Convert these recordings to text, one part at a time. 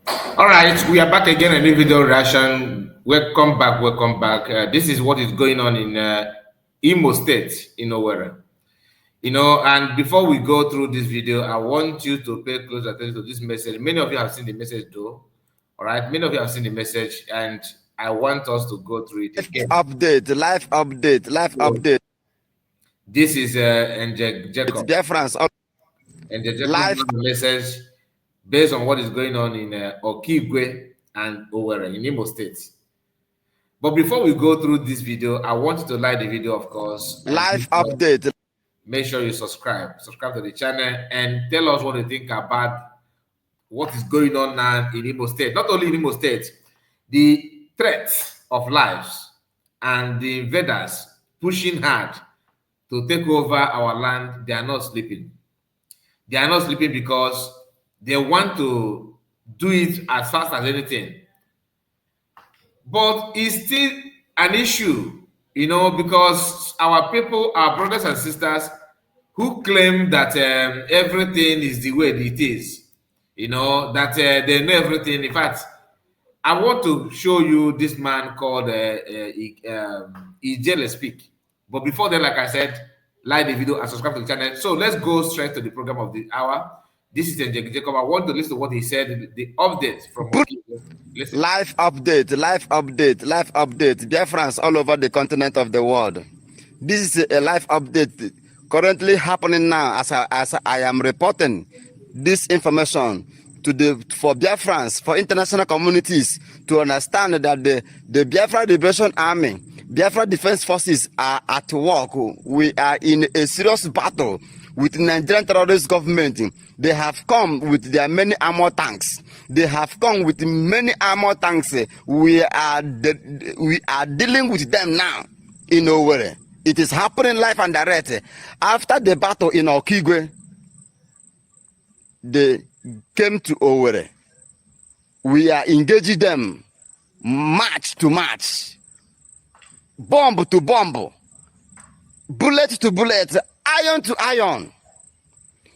All right, we are back again. A new video reaction. Welcome back. Welcome back. This is what is going on in Imo State in Owerri. And before we go through this video, I want you to pay close attention to this message. Many of you have seen the message, though. All right, many of you have seen the message, and I want us to go through it again. Life update. This is Jacob. It's Biafrans. And the Jacob message based on what is going on in Okigwe and Owerri in Imo State. But before we go through this video, I want you to like the video, of course. Live update. Make sure you subscribe to the channel, and tell us what you think about what is going on now in Imo State. Not only in Imo State, the threat of lives and the invaders pushing hard to take over our land. They are not sleeping. They are not sleeping because they want to do it as fast as anything. But it's still an issue, because our people, our brothers and sisters, who claim that everything is the way it is, that they know everything. In fact, I want to show you this man called in-Exile speak. But before that, like I said, like the video and subscribe to the channel. So let's go straight to the program of the hour. This is Jacob. I want to listen to what he said, the update from Live update. Biafrans all over the continent of the world. This is a live update currently happening now as I am reporting this information for Biafrans, for international communities to understand that the Biafra Liberation Army, Biafra Defense Forces are at work. We are in a serious battle with the Nigerian terrorist government. They have come with their many armor tanks. They have come with many armor tanks. We are dealing with them now in Owerri. It is happening live and direct. After the battle in Okigwe, they came to Owerri. We are engaging them match to match, bomb to bomb, bullet to bullet, iron to iron.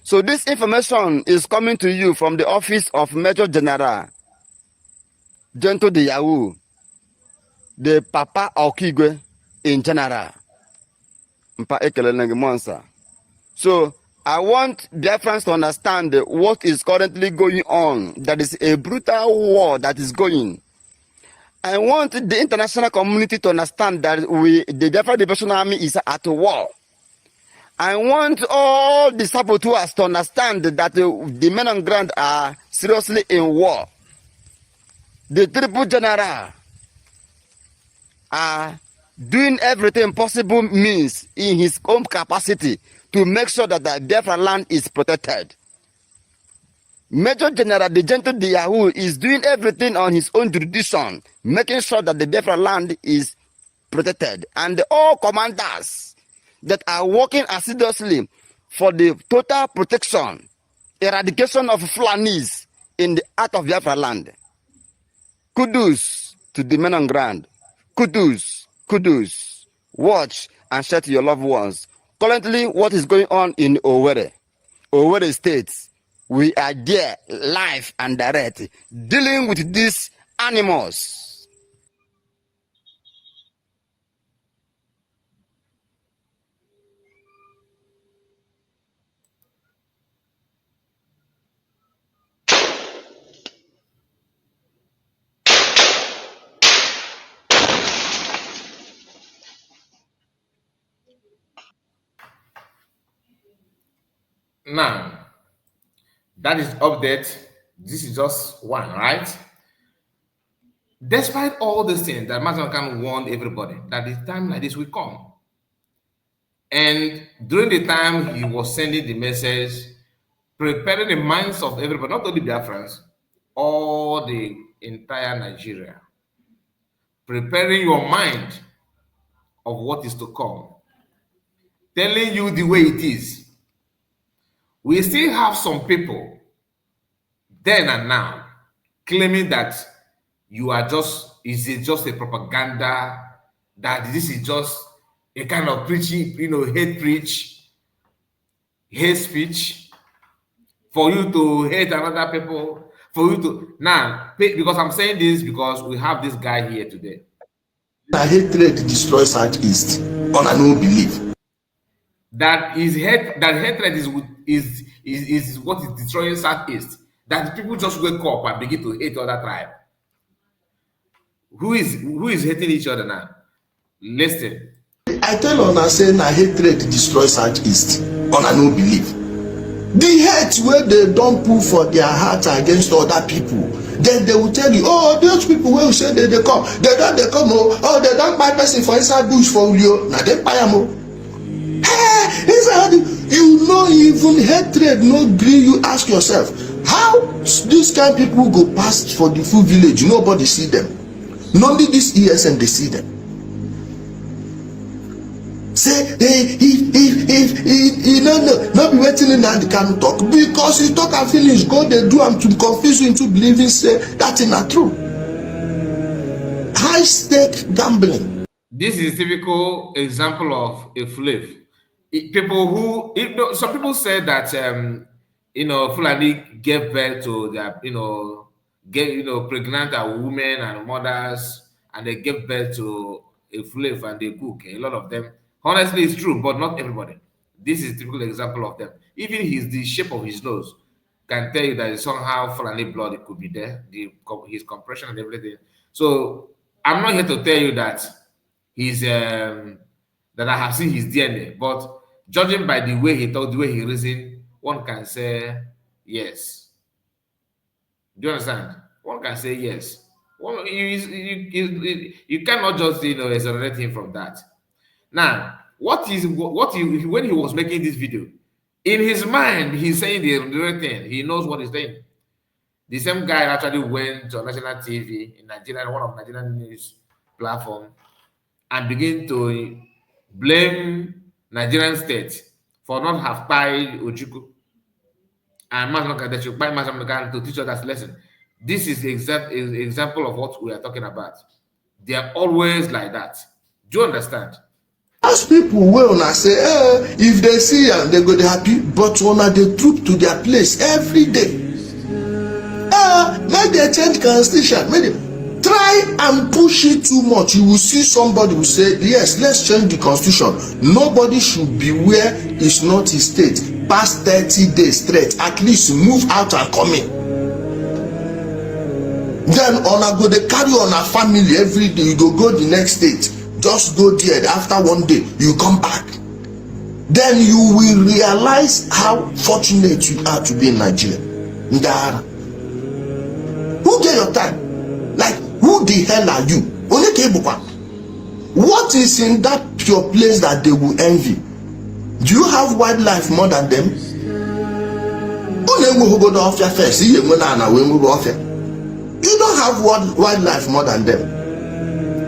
So this information is coming to you from the office of Major General Gento de Yahoo, the Papa Okigwe in general. So I want Biafrans to understand what is currently going on. That is a brutal war that is going. I want the international community to understand that the Biafra Liberation Army is at war. I want all the saboteurs to understand that the men on ground are seriously in war. The Triple General are doing everything possible means in his own capacity to make sure that the Biafra land is protected. Major General Gento de Yahoo is doing everything on his own jurisdiction, making sure that the Biafra land is protected. And all commanders that are working assiduously for the total protection, eradication of Fulanis in the heart of Biafra land. Kudos to the men on ground. Kudos. Watch and share to your loved ones. Currently, what is going on in Owerri State, we are there live and direct, dealing with these animals. Now, that is update. This is just one, right? Despite all these things, that Mazakan warned everybody that the time like this will come. And during the time he was sending the message, preparing the minds of everybody, not only Biafrans, all the entire Nigeria, preparing your mind of what is to come, telling you the way it is. We still have some people then and now claiming that you are is it just a propaganda, that this is just a kind of preaching, hate speech. for you to hate another people, for you to now, because I'm saying this because we have this guy here today. Na hatred destroy Southeast. Una no believe. That hatred is what is destroying Southeast. That people just wake up and begin to hate other tribe. Who is hating each other now? Listen. I tell una say na hatred destroy Southeast. Una no believe. The hate wey they don put for their heart against other people, then they will tell you, oh, those people wey say they come, they come, oh, they don buy person for inside bush for Ulio, na dem buy am o. Hey, you know, even hatred no gree you. Ask yourself, how this kind of people go past for the full village, nobody see them, only this ESN they see them. Say he no be wetin Nnamdi Kanu talk, because he talk and finish go dey do am to confuse you into believing say that thing na true. High stake gambling. This is a typical example of a flav. People who, some people say that Fulani gave birth to their pregnant women and mothers, and they gave birth to a flav and they cook. A lot of them. Honestly, it's true, but not everybody. This is a typical example of them. Even the shape of his nose can tell you that somehow Fulani blood it could be there, his compression and everything. So I'm not here to tell you that he's that I have seen his DNA, but judging by the way he talked, the way he reasoned, one can say yes. Do you understand? One can say yes. Well, you cannot just exonerate him from that. Now, when he was making this video, in his mind, he's saying the right thing. He knows what he's saying. The same guy actually went on national TV in Nigeria, one of Nigerian news platform, and began to blame Nigerian state for not have tied Ojukwu and they should buy to teach us that lesson. This is the exact example of what we are talking about. They are always like that. Do you understand? As people wey una say, if they see am, they go dey happy, but una dey troop to their place every day. Make they change constitution, make they try and push it too much. You will see somebody will say, yes, let's change the constitution. Nobody should be where it's not his state past 30 days straight. At least move out and come in. Then una go dey carry una family every day. You go the next state. Just go there, after one day you come back. Then you will realize how fortunate you are to be in Nigeria. Ndara, who get your time? Like, who the hell are you? What is in that pure place that they will envy? Do you have wildlife more than them? You don't have wildlife more than them.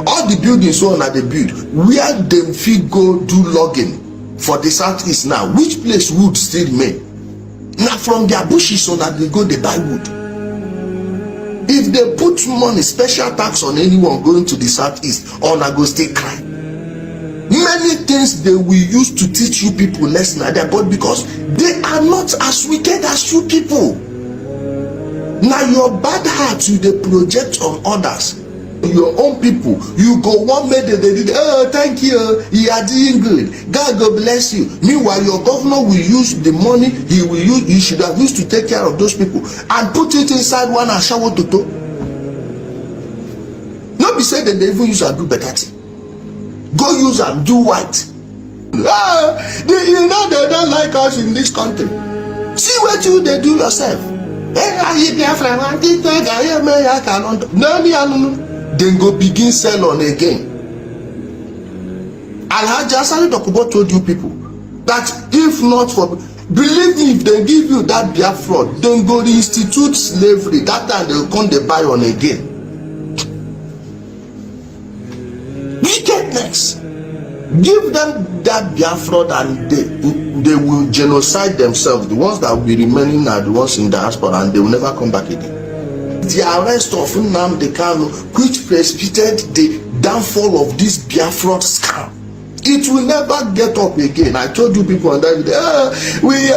All the buildings on they build, where them fit go do logging for the southeast now, which place wood still remain? Now from their bushes on that they go they buy wood. If they put money, special tax on anyone going to the southeast, on a go stay cry. Many things they will use to teach you people lesson like that, but because they are not as wicked as you people. Now your bad heart you they project on others. Your own people, you go one minute they did, oh thank you, you are doing good, God go bless you. Meanwhile your governor will use the money he should have used to take care of those people and put it inside one and shower toto. Not be said that they even use and do better thing. Go use and do what? You know they don't like us in this country. See what you they do yourself. Then go begin sell on again. Alhaji Asani Dokubo told you people that if not for, believe me, if they give you that Biafra, then go institute slavery. That time they will come they buy on again. Wickedness. Give them that Biafra and they will genocide themselves. The ones that will be remaining are the ones in diaspora and they will never come back again. The arrest of Nnamdi Kanu, which precipitated the downfall of this Biafra scam, It will never get up again. I told you people on that day, we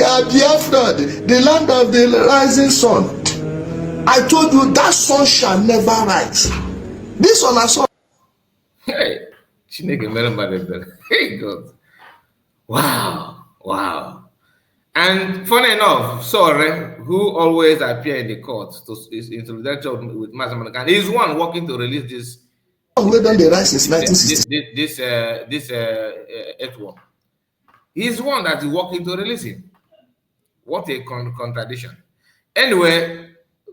are Biafra, the land of the rising sun. I told you that sun shall never rise. This one I saw. Hey, hey God. Wow, wow. And funny enough, Sore, who always appear in the court in solidarity with Mazaman, is one working to release this. Where done the rise since 1960. This earthworm. He's one that is working to release him. What a contradiction. Anyway,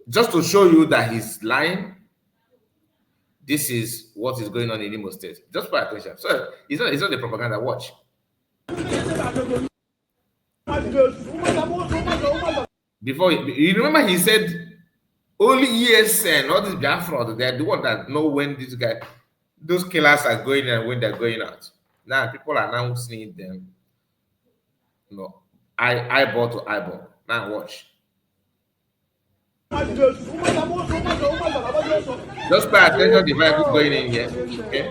just to show you that he's lying, this is what is going on in Imo State. Just pay attention. So it's not the propaganda. Watch. Before you remember, he said only ESN, all these Biafra, they're the one that know when those killers are going in and when they're going out. Now people are now seeing them, eyeball to eyeball. Now watch. Just pay attention to the vehicle going in here. Okay.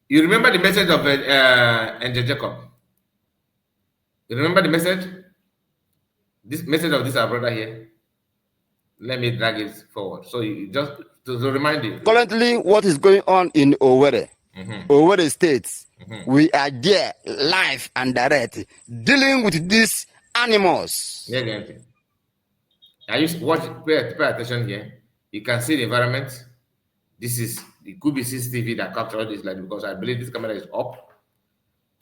You remember the message of Angel Jacob? You remember the message? This message of this our brother here. Let me drag it forward. So you just to remind you. Currently, what is going on in Owerri, Owerri State, we are there live and direct, dealing with these animals. Yeah, again. I used to watch. Pay attention here. You can see the environment. This is it could be CCTV that captured this, like because I believe this camera is up.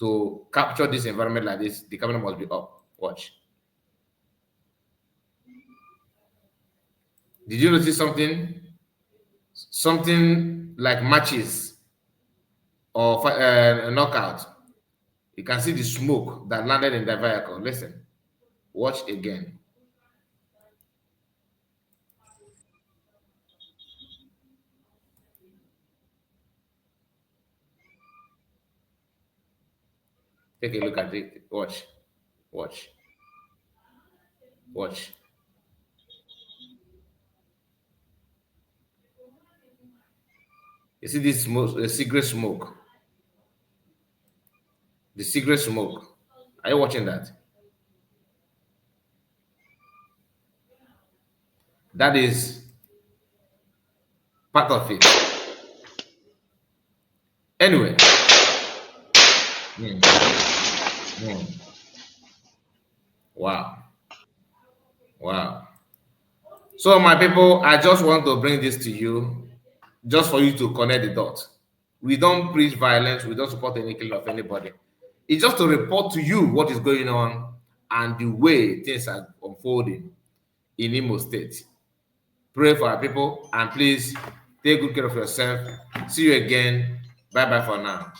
To capture this environment like this, the camera must be up. Watch. Did you notice something? Something like matches or knockout. You can see the smoke that landed in the vehicle. Listen. Watch again. Take a look at it. Watch. Watch. Watch. You see this smoke, the cigarette smoke. The cigarette smoke. Are you watching that? That is part of it. Anyway. Wow. Wow. So my people, I just want to bring this to you just for you to connect the dots. We don't preach violence. We don't support any killing of anybody. It's just to report to you what is going on and the way things are unfolding in Imo State. Pray for our people and please take good care of yourself. See you again. Bye-bye for now.